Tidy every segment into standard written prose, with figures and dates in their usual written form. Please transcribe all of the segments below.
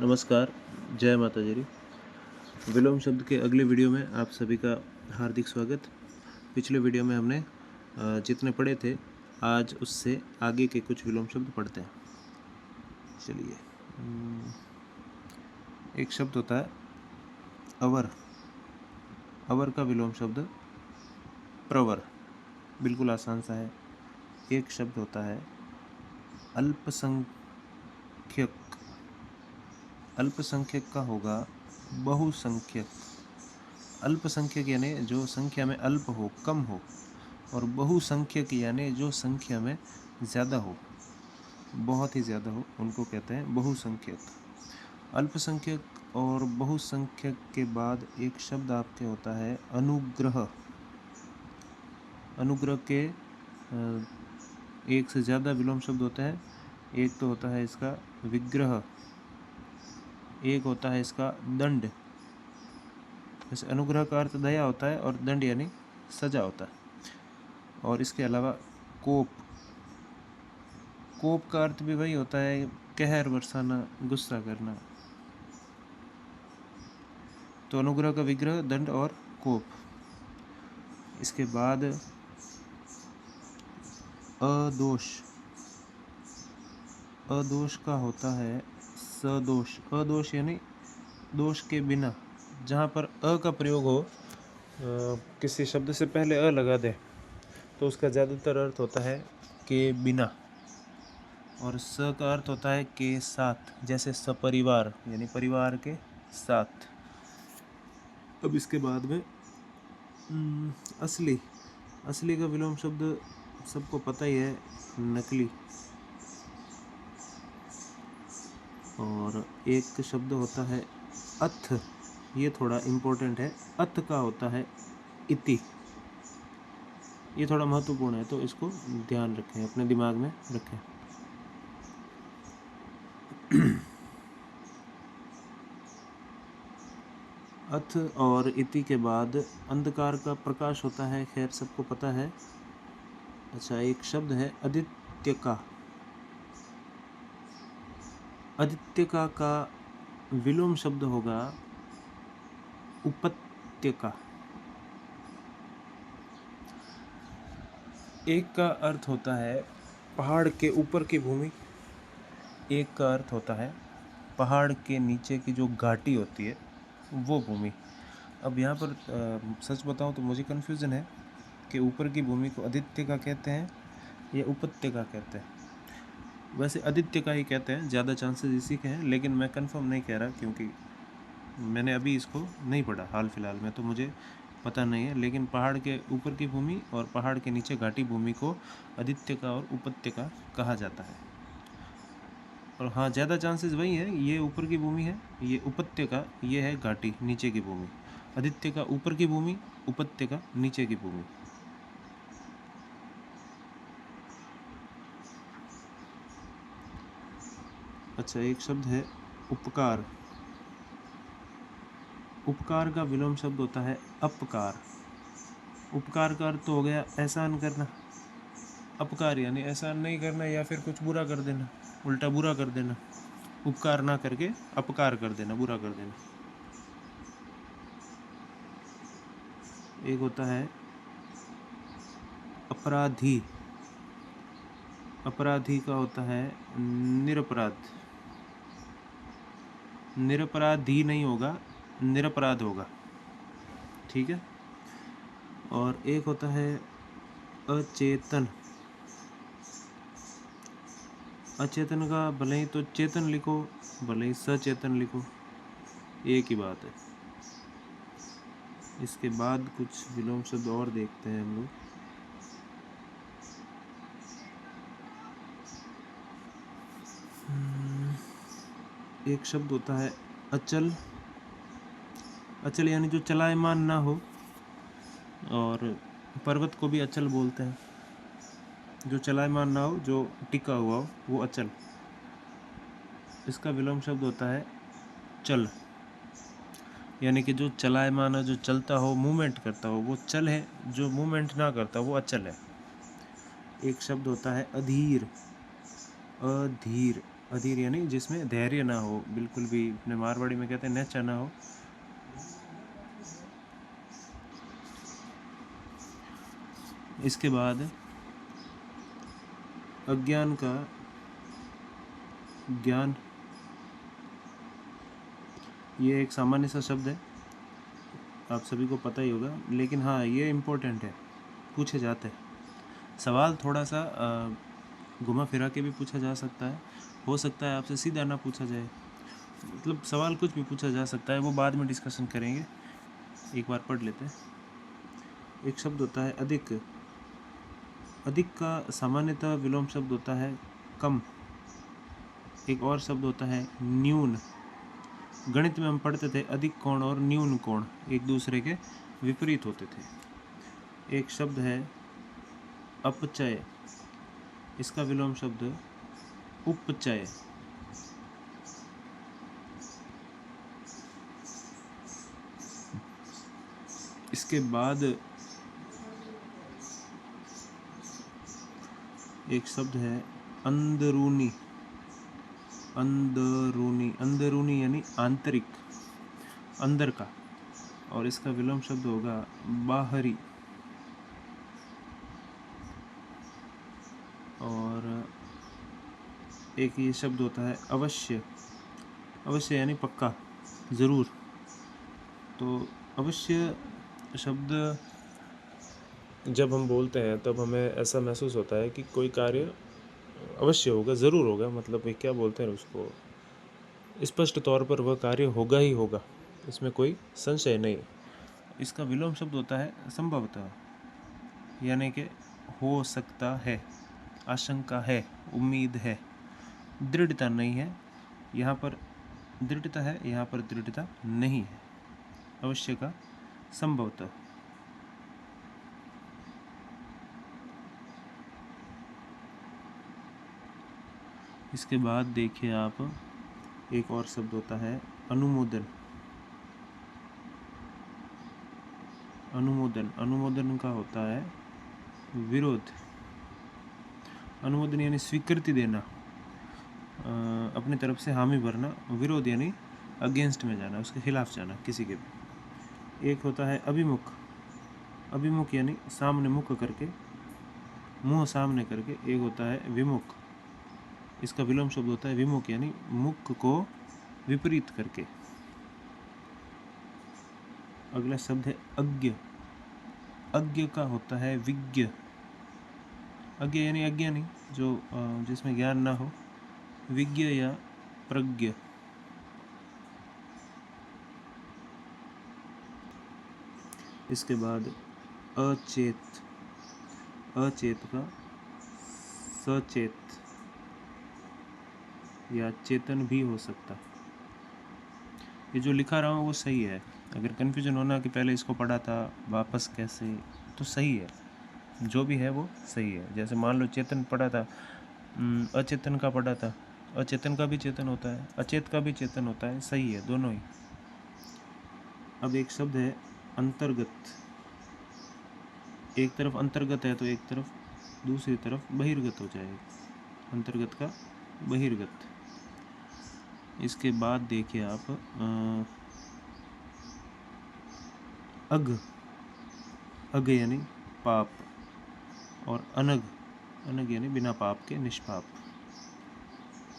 नमस्कार, जय माता दी। विलोम शब्द के अगले वीडियो में आप सभी का हार्दिक स्वागत। पिछले वीडियो में हमने जितने पढ़े थे, आज उससे आगे के कुछ विलोम शब्द पढ़ते हैं। चलिए, एक शब्द होता है अवर। अवर का विलोम शब्द प्रवर, बिल्कुल आसान सा है। एक शब्द होता है अल्पसंख्यक। अल्पसंख्यक का होगा बहुसंख्यक। अल्पसंख्यक यानी जो संख्या में अल्प हो, कम हो, और बहुसंख्यक यानी जो संख्या में ज़्यादा हो, बहुत ही ज़्यादा हो, उनको कहते हैं बहुसंख्यक। अल्पसंख्यक और बहुसंख्यक के बाद एक शब्द आपके होता है अनुग्रह। अनुग्रह के एक से ज़्यादा विलोम शब्द होते हैं। एक तो होता है इसका विग्रह, एक होता है इसका दंड। जैसे अनुग्रह का अर्थ दया होता है और दंड यानी सजा होता है। और इसके अलावा कोप। कोप का अर्थ भी वही होता है, कहर बरसाना, गुस्सा करना। तो अनुग्रह का विग्रह, दंड और कोप। इसके बाद अदोष। अदोष का होता है सदोष। अदोष यानी दोष के बिना। जहाँ पर अ का प्रयोग हो, किसी शब्द से पहले अ लगा दे, तो उसका ज़्यादातर अर्थ होता है के बिना। और स का अर्थ होता है के साथ, जैसे सपरिवार यानी परिवार के साथ। अब इसके बाद में असली। असली का विलोम शब्द सबको पता ही है, नकली। और एक शब्द होता है अथ। ये थोड़ा इम्पोर्टेंट है। अथ का होता है इति। ये थोड़ा महत्वपूर्ण है, तो इसको ध्यान रखें, अपने दिमाग में रखें। अथ और इति के बाद अंधकार का प्रकाश होता है, खैर सबको पता है। अच्छा, एक शब्द है आदित्य का। आदित्य का विलोम शब्द होगा उपत्यका। एक का अर्थ होता है पहाड़ के ऊपर की भूमि, एक का अर्थ होता है पहाड़ के नीचे की जो घाटी होती है वो भूमि। अब यहाँ पर सच बताऊँ तो मुझे कन्फ्यूज़न है कि ऊपर की भूमि को आदित्य का कहते हैं या उपत्यका कहते हैं। वैसे आदित्य का ही कहते हैं, ज़्यादा चांसेस इसी के हैं, लेकिन मैं कंफर्म नहीं कह रहा क्योंकि मैंने अभी इसको नहीं पढ़ा हाल फिलहाल में, तो मुझे पता नहीं है। लेकिन पहाड़ के ऊपर की भूमि और पहाड़ के नीचे घाटी भूमि को आदित्य का और उपत्यका कहा जाता है। और हाँ, ज़्यादा चांसेस वही है, ये ऊपर की भूमि है, ये उपत्यका, ये है घाटी, नीचे की भूमि। आदित्य का ऊपर की भूमि, उपत्यका नीचे की भूमि। अच्छा, एक शब्द है उपकार। उपकार का विलोम शब्द होता है अपकार। उपकार का अर्थ तो हो गया एहसान करना। अपकार यानी एहसान नहीं करना या फिर कुछ बुरा कर देना, उल्टा बुरा कर देना। उपकार ना करके अपकार कर देना, बुरा कर देना। एक होता है अपराधी। अपराधी का होता है निरपराध। निरपराधी नहीं होगा, निरपराध होगा, ठीक है। और एक होता है अचेतन। अचेतन का भले ही तो चेतन लिखो, भले ही सचेतन लिखो, एक ही बात है। इसके बाद कुछ विलोम शब्द और देखते हैं हम लोग। एक शब्द होता है अचल। अचल यानी जो चलायमान ना हो, और पर्वत को भी अचल बोलते हैं। जो चलायमान ना हो, जो टिका हुआ हो, वो अचल। इसका विलोम शब्द होता है चल। यानी कि जो चलायमान है, जो चलता हो, मूवमेंट करता हो, वो चल है। जो मूवमेंट ना करता वो अचल है। एक शब्द होता है अधीर। अधीर। अधीर यानी जिसमें धैर्य ना हो, बिल्कुल भी, अपने मारवाड़ी में कहते हैं नेचा ना हो। इसके बाद अज्ञान का ज्ञान, ये एक सामान्य सा शब्द है, आप सभी को पता ही होगा, लेकिन हाँ ये इम्पोर्टेंट है, पूछे जाते हैं। सवाल थोड़ा सा घुमा फिरा के भी पूछा जा सकता है, हो सकता है आपसे सीधा ना पूछा जाए, मतलब सवाल कुछ भी पूछा जा सकता है, वो बाद में डिस्कशन करेंगे। एक बार पढ़ लेते हैं। एक शब्द होता है अधिक। अधिक का सामान्यतः विलोम शब्द होता है कम। एक और शब्द होता है न्यून। गणित में हम पढ़ते थे अधिक कोण और न्यून कोण एक दूसरे के विपरीत होते थे। एक शब्द है अपचय। इसका विलोम शब्द उपचय। इसके बाद एक शब्द है अंदरूनी। अंदरूनी, अंदरूनी यानी आंतरिक, अंदर का, और इसका विलोम शब्द होगा बाहरी। और एक ये शब्द होता है अवश्य। अवश्य यानी पक्का, ज़रूर। तो अवश्य शब्द जब हम बोलते हैं तब हमें ऐसा महसूस होता है कि कोई कार्य अवश्य होगा, ज़रूर होगा, मतलब ये क्या बोलते हैं उसको, स्पष्ट तौर पर वह कार्य होगा ही होगा, इसमें कोई संशय नहीं। इसका विलोम शब्द होता है संभवतः, यानी कि हो सकता है, आशंका है, उम्मीद है, दृढ़ता नहीं है। यहाँ पर दृढ़ता है, यहाँ पर दृढ़ता नहीं है। अवश्य का संभवतः। इसके बाद देखिए आप, एक और शब्द होता है अनुमोदन। अनुमोदन, अनुमोदन का होता है विरोध। अनुमोदन यानी स्वीकृति देना, अपनी तरफ से हामी भरना। विरोध यानी अगेंस्ट में जाना, उसके खिलाफ जाना किसी के भी। एक होता है अभिमुख। अभिमुख यानी सामने मुख करके, मुंह सामने करके। एक होता है विमुख। इसका विलोम शब्द होता है विमुख यानी मुख को विपरीत करके। अगला शब्द है अज्ञ। अज्ञ का होता है विज्ञ। अज्ञ यानी अज्ञानी, जो जिसमें ज्ञान ना हो, विज्ञ या प्रज्ञ। इसके बाद अचेत। अचेत का सचेत या चेतन भी हो सकता है। ये जो लिखा रहा हूँ वो सही है, अगर कन्फ्यूजन होना कि पहले इसको पढ़ा था वापस कैसे, तो सही है, जो भी है वो सही है। जैसे मान लो चेतन पढ़ा था, अचेतन का पढ़ा था, अचेतन का भी चेतन होता है, अचेत का भी चेतन होता है, सही है दोनों ही। अब एक शब्द है अंतर्गत। एक तरफ अंतर्गत है तो एक तरफ, दूसरी तरफ बहिर्गत हो जाएगा, अंतर्गत का बहिर्गत। इसके बाद देखिए आप अघ। अघ यानी पाप, और अनघ, अनघ यानी बिना पाप के, निष्पाप।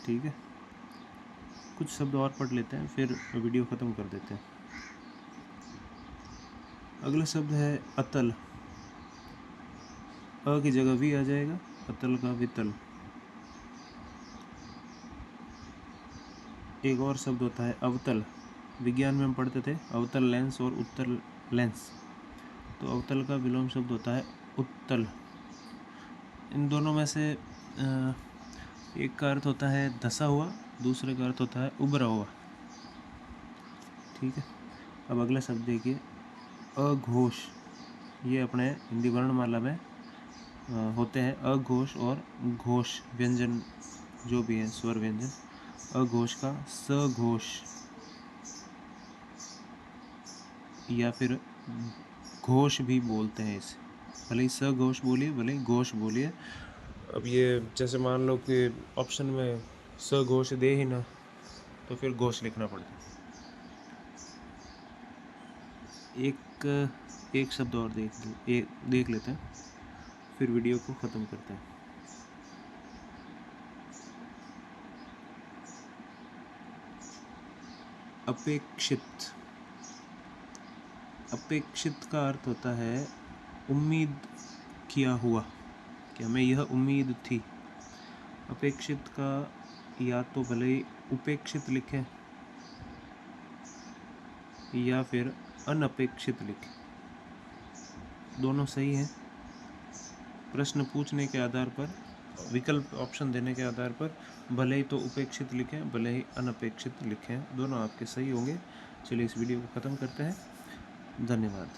ठीक है, कुछ शब्द और पढ़ लेते हैं फिर वीडियो ख़त्म कर देते हैं। अगला शब्द है अतल। अ की जगह वी आ जाएगा, अतल का वितल। एक और शब्द होता है अवतल। विज्ञान में हम पढ़ते थे अवतल लेंस और उत्तल लेंस, तो अवतल का विलोम शब्द होता है उत्तल। इन दोनों में से एक का अर्थ होता है धसा हुआ, दूसरे का अर्थ होता है उभरा हुआ। ठीक है, अब अगला शब्द देखिए अघोष। ये अपने हिंदी वर्णमाला में होते हैं अघोष और घोष व्यंजन, जो भी है स्वर व्यंजन। अघोष का सघोष, या फिर घोष भी बोलते हैं इसे, भले ही सघोष बोलिए भले ही घोष बोलिए। अब ये जैसे मान लो कि ऑप्शन में स घोष दे ही ना, तो फिर घोष लिखना पड़ता है। एक शब्द और देख लेते हैं, फिर वीडियो को ख़त्म करते हैं। अपेक्षित। अपेक्षित का अर्थ होता है उम्मीद किया हुआ, कि हमें यह उम्मीद थी। अपेक्षित का या तो भले ही उपेक्षित लिखें या फिर अनपेक्षित लिखें, दोनों सही हैं। प्रश्न पूछने के आधार पर, विकल्प ऑप्शन देने के आधार पर भले ही तो उपेक्षित लिखें, भले ही अनपेक्षित लिखें, दोनों आपके सही होंगे। चलिए इस वीडियो को ख़त्म करते हैं। धन्यवाद।